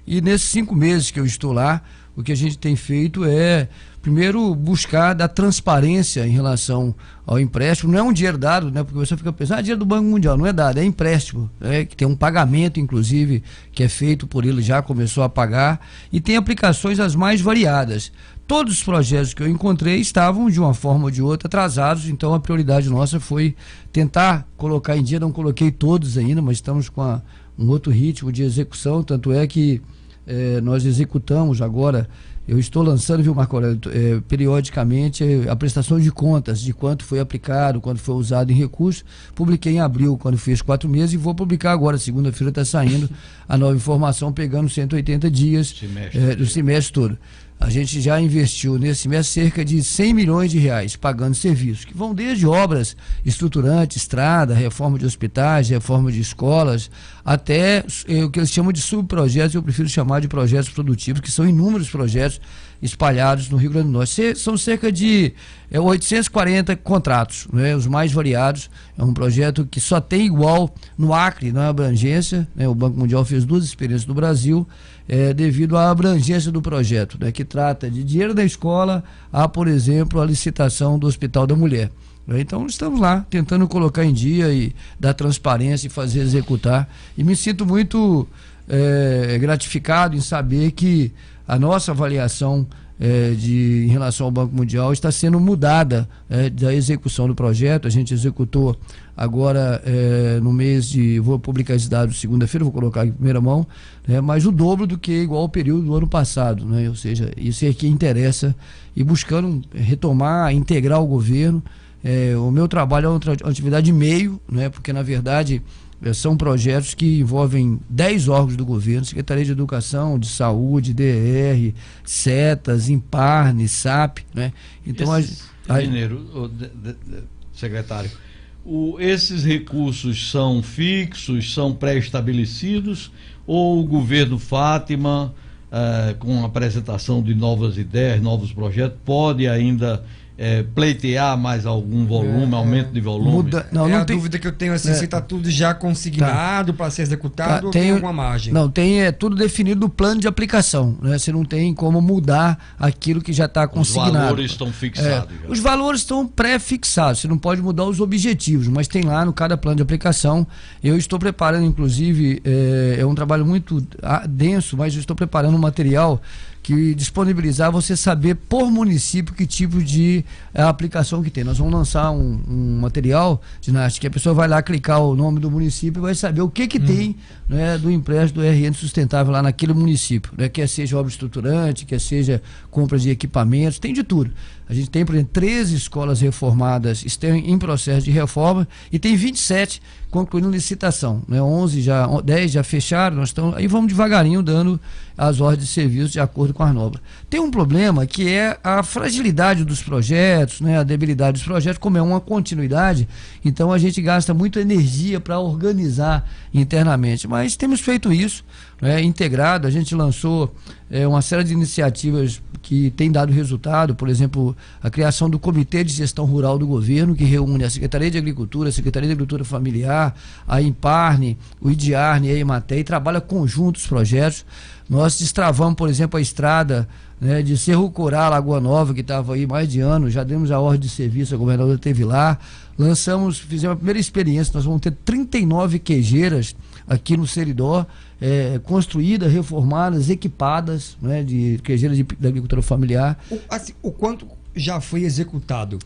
E nesses 5 meses que eu estou lá, o que a gente tem feito é, primeiro, buscar dar transparência em relação ao empréstimo. Não é um dinheiro dado, né? Porque você fica pensando, dinheiro do Banco Mundial. Não é dado, é empréstimo, né? Que tem um pagamento, inclusive, que é feito por ele, já começou a pagar, e tem aplicações as mais variadas. Todos os projetos que eu encontrei estavam, de uma forma ou de outra, atrasados, então a prioridade nossa foi tentar colocar em dia. Não coloquei todos ainda, mas estamos com um outro ritmo de execução, tanto é que nós executamos agora. Eu estou lançando, viu, Marco Aurélio, periodicamente a prestação de contas de quanto foi aplicado, quanto foi usado em recursos. Publiquei em abril, quando fez 4 meses, e vou publicar agora, segunda-feira está saindo a nova informação, pegando 180 dias do semestre todo. A gente já investiu nesse semestre cerca de 100 milhões de reais pagando serviços, que vão desde obras estruturantes, estrada, reforma de hospitais, reforma de escolas, até o que eles chamam de subprojetos, eu prefiro chamar de projetos produtivos, que são inúmeros projetos espalhados no Rio Grande do Norte. São cerca de 840 contratos, né, os mais variados. É um projeto que só tem igual no Acre, na abrangência, né, o Banco Mundial fez 2 experiências no Brasil, devido à abrangência do projeto, né, que trata de dinheiro da escola a, por exemplo, a licitação do Hospital da Mulher. Então estamos lá tentando colocar em dia e dar transparência e fazer executar, e me sinto muito gratificado em saber que a nossa avaliação em relação ao Banco Mundial está sendo mudada da execução do projeto. A gente executou agora no mês de... Vou publicar esses dados segunda-feira, vou colocar aqui em primeira mão, mas o dobro do que igual ao período do ano passado, né? Ou seja, isso é que interessa, e buscando retomar, integrar o governo. O meu trabalho é uma atividade de meio, né? Porque na verdade são projetos que envolvem 10 órgãos do governo: Secretaria de Educação, de Saúde, DR, Setas, Imparne, SAP, né? Então, secretário, esses recursos são fixos, são pré-estabelecidos, ou o governo Fátima, com a apresentação de novas ideias, novos projetos, pode ainda pleitear mais algum volume, aumento de volume? Não tem dúvida que eu tenho, assim, se está tudo já consignado para ser executado, ou tem alguma margem? Não, tem tudo definido no plano de aplicação, né? Você não tem como mudar aquilo que já está consignado. Os valores estão fixados. Os valores estão pré-fixados, você não pode mudar os objetivos, mas tem lá no cada plano de aplicação. Eu estou preparando, inclusive, é um trabalho muito denso, mas eu estou preparando um material que disponibilizar você saber por município que tipo de aplicação que tem. Nós vamos lançar um material, Ginástica, que a pessoa vai lá clicar o nome do município e vai saber o que tem, né, do empréstimo do RN sustentável lá naquele município, né, quer seja obra estruturante, quer seja compra de equipamentos, tem de tudo. A gente tem, por exemplo, 13 escolas reformadas estão em processo de reforma, e tem 27 concluindo licitação, né? 10 já fecharam. Nós estamos aí, vamos devagarinho dando as ordens de serviço de acordo com as normas. Tem um problema que é a fragilidade dos projetos, né? A debilidade dos projetos, como é uma continuidade, então a gente gasta muita energia para organizar internamente, mas temos feito isso, né, integrado. A gente lançou uma série de iniciativas que tem dado resultado, por exemplo, a criação do Comitê de Gestão Rural do Governo, que reúne a Secretaria de Agricultura, a Secretaria de Agricultura Familiar, a Imparne, o IDIARNE e a Emater, e trabalha conjunto os projetos. Nós destravamos, por exemplo, a estrada, né, de Cerro Corá, Lagoa Nova, que estava aí mais de ano, já demos a ordem de serviço, a governadora esteve lá, fizemos a primeira experiência. Nós vamos ter 39 queijeiras aqui no Seridó, construídas, reformadas, equipadas, né, de queijeiras da agricultura familiar. O quanto já foi executado?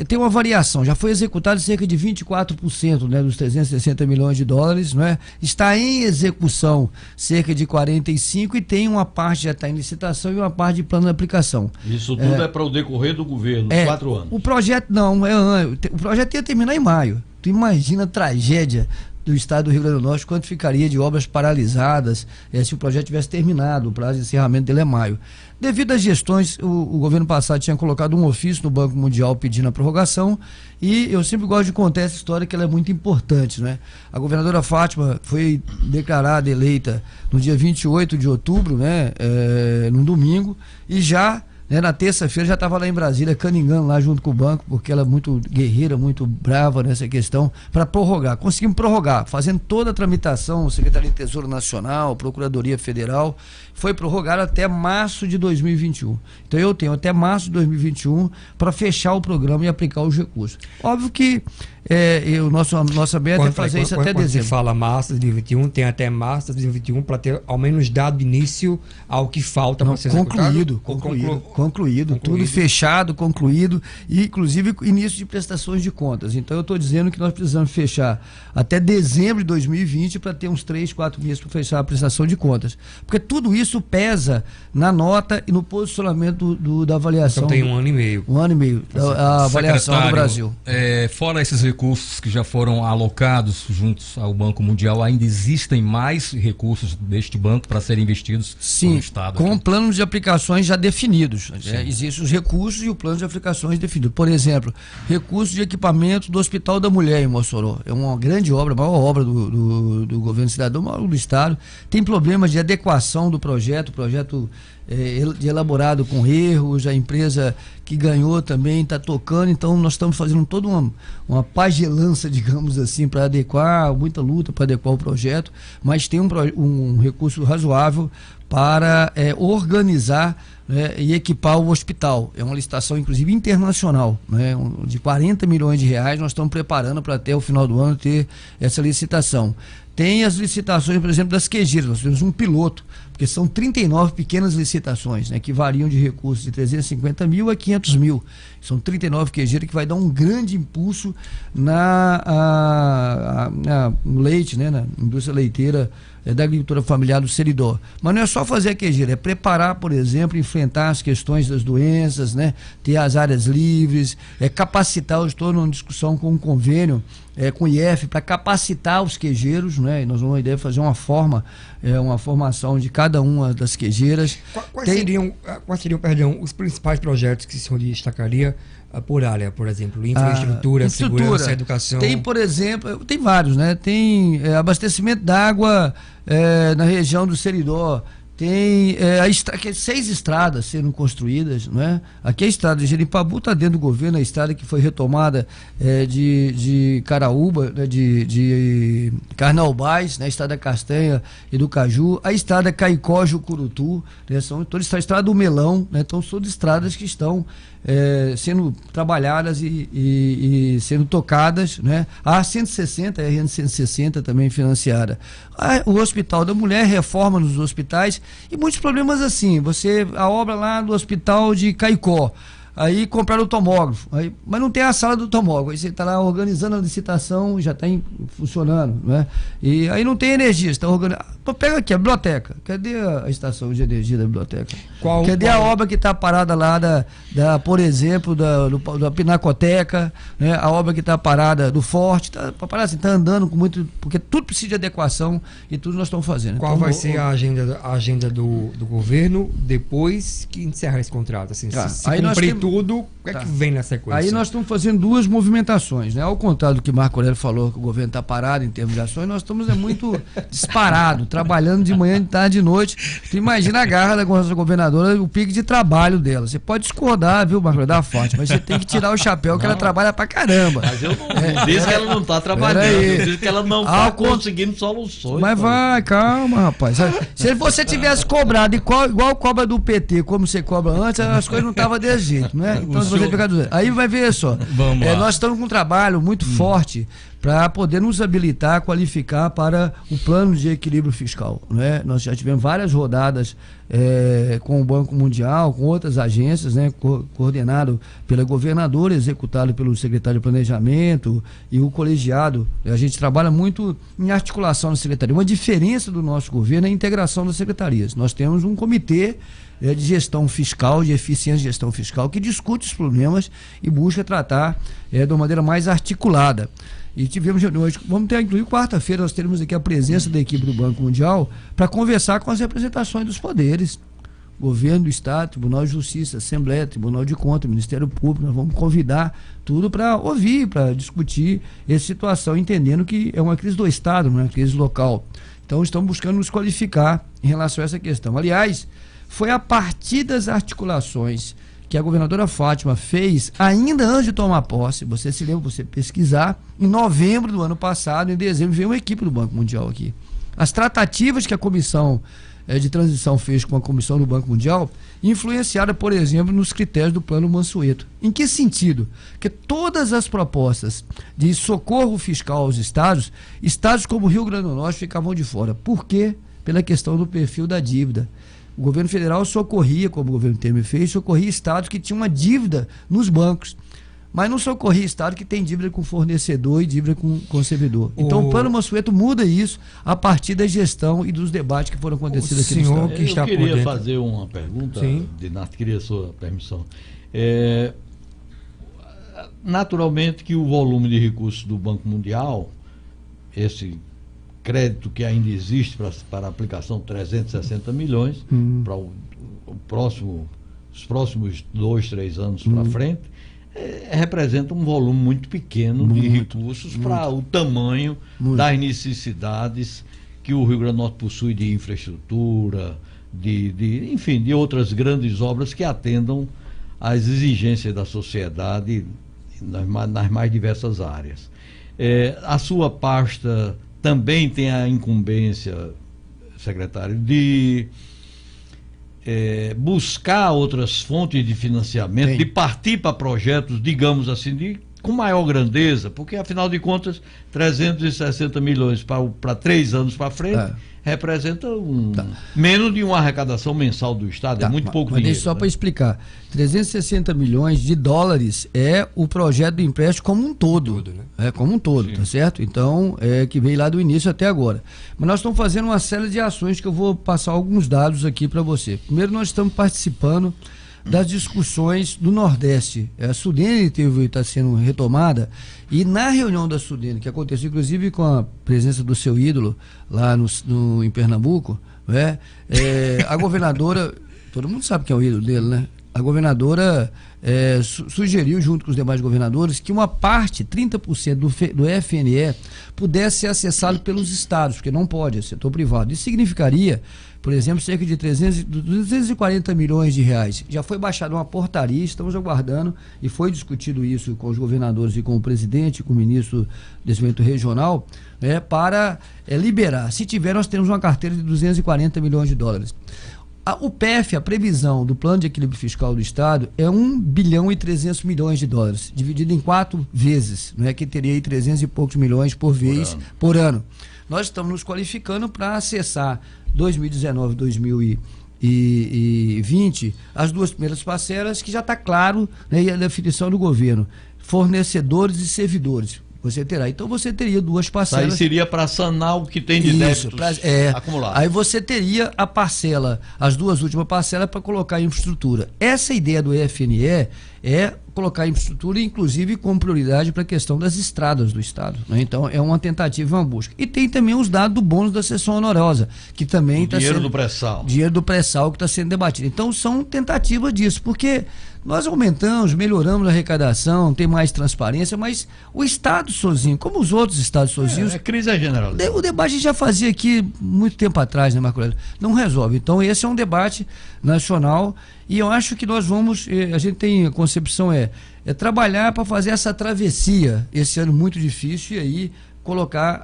Tem uma variação, já foi executado cerca de 24%, né, dos 360 milhões de dólares, né? Está em execução cerca de 45%, e tem uma parte já está em licitação e uma parte de plano de aplicação. Isso tudo é para o decorrer do governo, 4 anos? O projeto o projeto ia terminar em maio. Tu imagina a tragédia do estado do Rio Grande do Norte, quanto ficaria de obras paralisadas se o projeto tivesse terminado. O prazo de encerramento dele é maio. Devido às gestões, o governo passado tinha colocado um ofício no Banco Mundial pedindo a prorrogação, e eu sempre gosto de contar essa história, que ela é muito importante, né? A governadora Fátima foi declarada eleita no dia 28 de outubro, né, num domingo, e já né? Na terça-feira já estava lá em Brasília, caningando lá junto com o banco, porque ela é muito guerreira, muito brava nessa questão, para prorrogar. Conseguimos prorrogar, fazendo toda a tramitação, Secretaria de Tesouro Nacional, Procuradoria Federal, foi prorrogado até março de 2021. Então eu tenho até março de 2021 para fechar o programa e aplicar os recursos. Óbvio que nossa meta é fazer isso até dezembro. Quando você fala março de 2021, tem até março de 2021 para ter ao menos dado início ao que falta para ser concluído, tudo fechado, concluído, e inclusive início de prestações de contas. Então eu estou dizendo que nós precisamos fechar até dezembro de 2020 para ter uns 3, 4 meses para fechar a prestação de contas. Porque tudo isso pesa na nota e no posicionamento da avaliação. Então tem 1 ano e meio. 1 ano e meio, a avaliação do Brasil. Fora esses recursos que já foram alocados juntos ao Banco Mundial, ainda existem mais recursos deste banco para serem investidos no Estado? Com planos de aplicações já definidos. Existem os recursos e o plano de aplicações definido. Por exemplo, recursos de equipamento do Hospital da Mulher em Mossoró. É uma grande obra, a maior obra do governo cidadão, maior do Estado. Tem problemas de adequação do projeto elaborado com erros, a empresa que ganhou também está tocando, então nós estamos fazendo toda uma pagelança, digamos assim, para adequar, muita luta para adequar o projeto, mas tem um recurso razoável para organizar, né, e equipar o hospital. É uma licitação, inclusive, internacional, né, de 40 milhões de reais. Nós estamos preparando para até o final do ano ter essa licitação. Tem as licitações, por exemplo, das queijeiras. Nós temos um piloto, porque são 39 pequenas licitações, né, que variam de recursos de 350 mil a 500 mil. São 39 queijeiras que vai dar um grande impulso no leite, né, na indústria leiteira da agricultura familiar do Seridó. Mas não é só fazer a queijeira, é preparar, por exemplo, enfrentar as questões das doenças, né, ter as áreas livres, capacitar. Eu estou numa discussão com um convênio com o IEF para capacitar os queijeiros, né, e nós vamos fazer uma formação de cada uma das queijeiras. Quais seriam, os principais projetos que o senhor destacaria por área, por exemplo? Infraestrutura, segurança, educação? Tem, por exemplo, tem vários, né? Tem abastecimento d'água na região do Seridó. Tem 6 estradas sendo construídas, né? Aqui a estrada de Jeripabu está dentro do governo, a estrada que foi retomada de Caraúba, né? de Carnaubás, né? A estrada Castanha e do Caju, a estrada Caicó-Jucurutu, né? São toda a estrada do Melão, né? Então são estradas que estão sendo trabalhadas e sendo tocadas, né? A 160, a RN 160 também financiada. O Hospital da Mulher, reforma nos hospitais e muitos problemas assim. A obra lá do Hospital de Caicó, aí compraram o tomógrafo, mas não tem a sala do tomógrafo, aí você está lá organizando a licitação, já está funcionando, né? E aí não tem energia, você está organizando. Pega aqui a biblioteca, cadê a estação de energia da biblioteca? Cadê a obra que está parada lá, por exemplo, da Pinacoteca, né? A obra que está parada do Forte, está parada assim, está andando com muito, porque tudo precisa de adequação e tudo nós estamos fazendo. Qual vai ser a agenda do governo depois que encerrar esse contrato? Assim, se cumprir tudo, o que é que vem na sequência? Aí nós estamos fazendo 2 movimentações, né? Ao contrário do que Marco Aurélio falou, que o governo está parado em termos de ações, nós estamos muito disparado, trabalhando de manhã, de tarde, de noite. Tu imagina a garra da nossa governadora, o pique de trabalho dela. Você pode discordar, viu, Marco Aurélio, da fonte, mas você tem que tirar o chapéu que ela trabalha pra caramba. Mas eu não disse que ela não está trabalhando, eu disse que ela não está conseguindo soluções. Mas vai, calma, rapaz. Se você tivesse cobrado igual cobra do PT, como você cobra antes, as coisas não estavam desse jeito, né? Então, aí vai ver só. Nós estamos com um trabalho muito forte para poder nos habilitar, qualificar para o plano de equilíbrio fiscal, né? Nós já tivemos várias rodadas com o Banco Mundial, com outras agências, né? Coordenado pela governadora, executado pelo secretário de Planejamento e o colegiado. A gente trabalha muito em articulação na secretaria. Uma diferença do nosso governo é a integração das secretarias. Nós temos um comitê de gestão fiscal, de eficiência de gestão fiscal, que discute os problemas e busca tratar de uma maneira mais articulada. E tivemos reuniões, vamos ter, inclusive quarta-feira, nós teremos aqui a presença da equipe do Banco Mundial para conversar com as representações dos poderes, governo do Estado, Tribunal de Justiça, Assembleia, Tribunal de Contas, Ministério Público. Nós vamos convidar tudo para ouvir, para discutir essa situação, entendendo que é uma crise do Estado, não é uma crise local. Então estamos buscando nos qualificar em relação a essa questão. Aliás, foi a partir das articulações que a governadora Fátima fez ainda antes de tomar posse. Você se lembra, você pesquisar, em novembro do ano passado, em dezembro, veio uma equipe do Banco Mundial aqui. As tratativas que a comissão de transição fez com a comissão do Banco Mundial, influenciada, por exemplo, nos critérios do Plano Mansueto. Em que sentido? Que todas as propostas de socorro fiscal aos estados como o Rio Grande do Norte ficavam de fora. Por quê? Pela questão do perfil da dívida. O governo federal socorria, como o governo Temer fez, socorria estados que tinham uma dívida nos bancos, mas não socorria estado que tem dívida com fornecedor e dívida com consumidor. Então o Plano Mansueto muda isso a partir da gestão e dos debates que foram acontecidos aqui no estado. Que está Eu queria fazer uma pergunta, Dinato, queria a sua permissão. Naturalmente que o volume de recursos do Banco Mundial, esse crédito que ainda existe para a aplicação 360 milhões, para os próximos 2, 3 anos para frente, representa um volume muito pequeno de recursos para o tamanho das necessidades que o Rio Grande do Norte possui de infraestrutura, enfim, de outras grandes obras que atendam às exigências da sociedade nas mais diversas áreas. A sua pasta também tem a incumbência, secretário, de buscar outras fontes de financiamento, de partir para projetos, digamos assim, com maior grandeza, porque afinal de contas 360 milhões para 3 anos para frente representa menos de uma arrecadação mensal do Estado, é muito pouco dinheiro. Deixa só para explicar, 360 milhões de dólares é o projeto do empréstimo como um todo, né? Como um todo, tá certo? Então, que veio lá do início até agora. Mas nós estamos fazendo uma série de ações que eu vou passar alguns dados aqui para você. Primeiro, nós estamos participando das discussões do Nordeste. A Sudene está sendo retomada, e na reunião da Sudene, que aconteceu inclusive com a presença do seu ídolo lá em Pernambuco, a governadora, todo mundo sabe quem é o ídolo dele, né? A governadora sugeriu, junto com os demais governadores, que uma parte, 30% do FNE, pudesse ser acessado pelos estados, porque não pode, é setor privado. Isso significaria, por exemplo, cerca de 240 milhões de reais. Já foi baixada uma portaria, estamos aguardando, e foi discutido isso com os governadores e com o presidente, com o ministro do Desenvolvimento Regional, para liberar. Se tiver, nós temos uma carteira de 240 milhões de dólares. O PEF, a previsão do Plano de Equilíbrio Fiscal do Estado, é 1 bilhão e 300 milhões de dólares, dividido em 4 vezes, que teria aí 300 e poucos milhões por vez, por ano. Nós estamos nos qualificando para acessar 2019 e 2020, as 2 primeiras parcelas, que já está claro, e a definição do governo, fornecedores e servidores. Você terá. Então você teria 2 parcelas. Aí seria para sanar o que tem de débitos acumulados. Aí você teria a parcela, as 2 últimas parcelas, para colocar em infraestrutura. Essa ideia do FNE é colocar em infraestrutura, inclusive com prioridade para a questão das estradas do Estado. Então é uma tentativa e uma busca. E tem também os dados do bônus da sessão onerosa, que também está sendo... Dinheiro do pré-sal. Dinheiro do pré-sal que está sendo debatido. Então são tentativas disso, porque nós aumentamos, melhoramos a arrecadação, tem mais transparência, mas o Estado sozinho, como os outros estados sozinhos... crise general. O debate a gente já fazia aqui muito tempo atrás, né, Marco Aurélio? Não resolve. Então esse é um debate nacional, e eu acho que nós vamos, a gente tem, a concepção trabalhar para fazer essa travessia, esse ano muito difícil, e aí colocar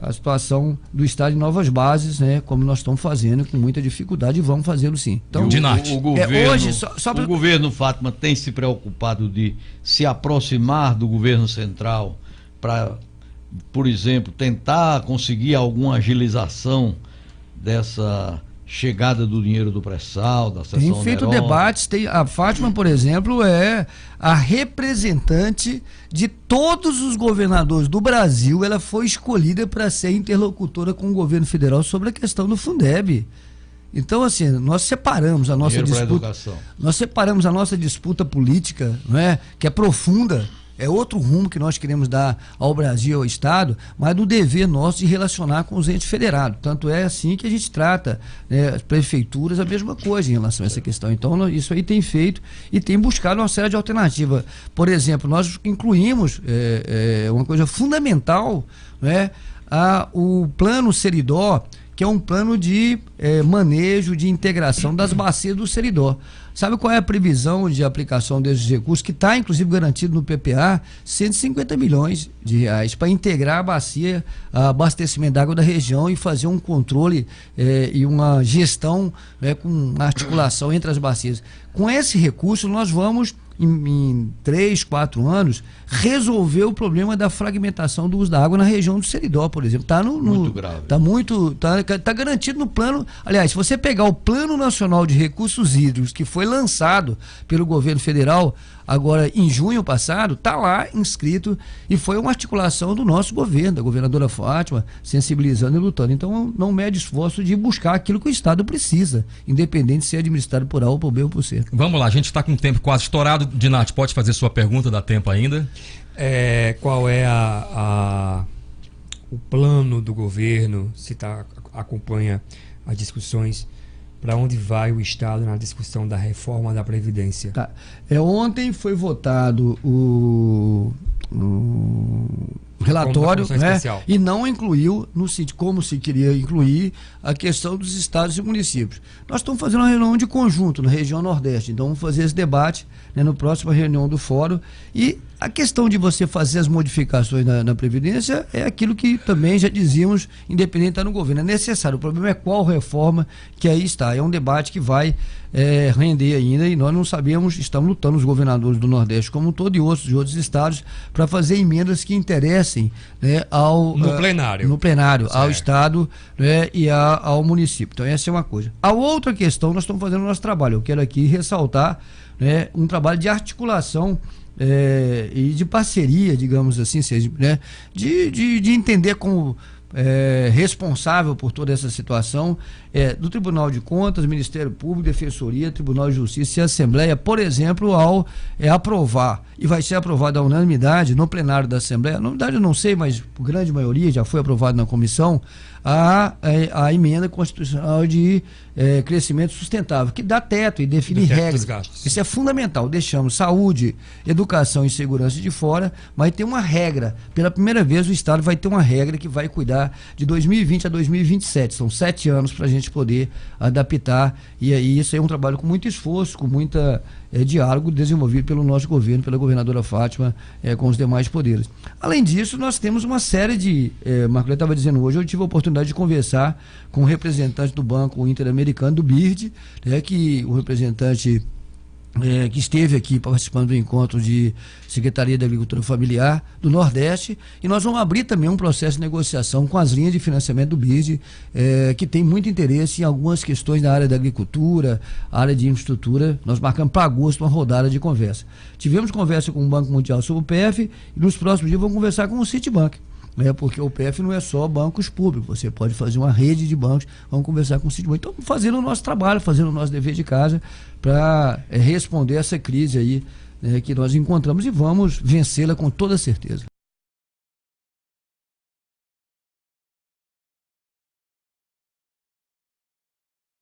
a situação do Estado em novas bases, como nós estamos fazendo, com muita dificuldade, e vamos fazê-lo sim. Então, o governo Fátima tem se preocupado de se aproximar do governo central para, por exemplo, tentar conseguir alguma agilização dessa chegada do dinheiro do pré-sal, da sessão onerosa. Tem feito debates, a Fátima, por exemplo, é a representante de todos os governadores do Brasil. Ela foi escolhida para ser interlocutora com o governo federal sobre a questão do Fundeb. Então, assim, nós separamos a nossa disputa. Nós separamos a nossa disputa política, que é profunda. É outro rumo que nós queremos dar ao Brasil, ao Estado, mas do dever nosso de relacionar com os entes federados. Tanto é assim que a gente trata, as prefeituras, a mesma coisa em relação a essa questão. Então, isso aí tem feito e tem buscado uma série de alternativas. Por exemplo, nós incluímos uma coisa fundamental, o plano Seridó, que é um plano de manejo, de integração das bacias do Seridó. Sabe qual é a previsão de aplicação desses recursos, que está inclusive garantido no PPA? 150 milhões de reais para integrar a bacia, a abastecimento d'água da região e fazer um controle e uma gestão, né, com articulação entre as bacias. Com esse recurso nós vamos, em 3, 4 anos, resolver o problema da fragmentação do uso da água na região do Seridó, por exemplo. Está muito grave. Tá garantido no plano. Aliás, se você pegar o Plano Nacional de Recursos Hídricos, que foi lançado pelo governo federal agora em junho passado, está lá inscrito, e foi uma articulação do nosso governo, da governadora Fátima, sensibilizando e lutando. Então não mede esforço de buscar aquilo que o Estado precisa, independente de ser administrado por A ou por B ou por C. Vamos lá, a gente está com o tempo quase estourado. Dinati, pode fazer sua pergunta, dá tempo ainda. Qual é o plano do governo, se acompanha as discussões, para onde vai o Estado na discussão da reforma da Previdência? Tá. Ontem foi votado o relatório, né, e não incluiu, como se queria incluir, a questão dos estados e municípios. Nós estamos fazendo uma reunião de conjunto na região Nordeste, então vamos fazer esse debate, né, na próxima reunião do Fórum. E a questão de você fazer as modificações na Previdência é aquilo que também já dizíamos, independente de estar no governo. É necessário. O problema é qual reforma que aí está. É um debate que vai render ainda, e nós não sabemos, estamos lutando, os governadores do Nordeste como um todo e de outros estados, para fazer emendas que interessem, né, no plenário ao Estado, né, e ao município. Então essa é uma coisa. A outra questão, nós estamos fazendo o nosso trabalho. Eu quero aqui ressaltar, né, um trabalho de articulação e de parceria, digamos assim, né, de entender como responsável por toda essa situação, do Tribunal de Contas, Ministério Público, Defensoria, Tribunal de Justiça e Assembleia, por exemplo, ao aprovar, e vai ser aprovado à unanimidade no plenário da Assembleia, na verdade eu não sei, mas por grande maioria já foi aprovado na comissão, a emenda constitucional de crescimento sustentável, que dá teto e define regras. Isso é fundamental. Deixamos saúde, educação e segurança de fora, mas tem uma regra. Pela primeira vez o Estado vai ter uma regra que vai cuidar de 2020 a 2027. São 7 anos para a gente poder adaptar, e aí isso é um trabalho com muito esforço, com muita diálogo desenvolvido pelo nosso governo, pela governadora Fátima, com os demais poderes. Além disso, nós temos uma série de... Marco estava dizendo hoje, eu tive a oportunidade de conversar com o representante do Banco Interamericano, do BIRD, que o representante que esteve aqui participando do encontro de Secretaria da Agricultura Familiar do Nordeste, e nós vamos abrir também um processo de negociação com as linhas de financiamento do BIRD, que tem muito interesse em algumas questões na área da agricultura, área de infraestrutura. Nós marcamos para agosto uma rodada de conversa. Tivemos conversa com o Banco Mundial sobre o PF, e nos próximos dias vamos conversar com o Citibank, porque o PF não é só bancos públicos, você pode fazer uma rede de bancos. Vamos conversar com o Citibank. Então, fazendo o nosso trabalho, fazendo o nosso dever de casa para responder essa crise aí, que nós encontramos, e vamos vencê-la com toda certeza.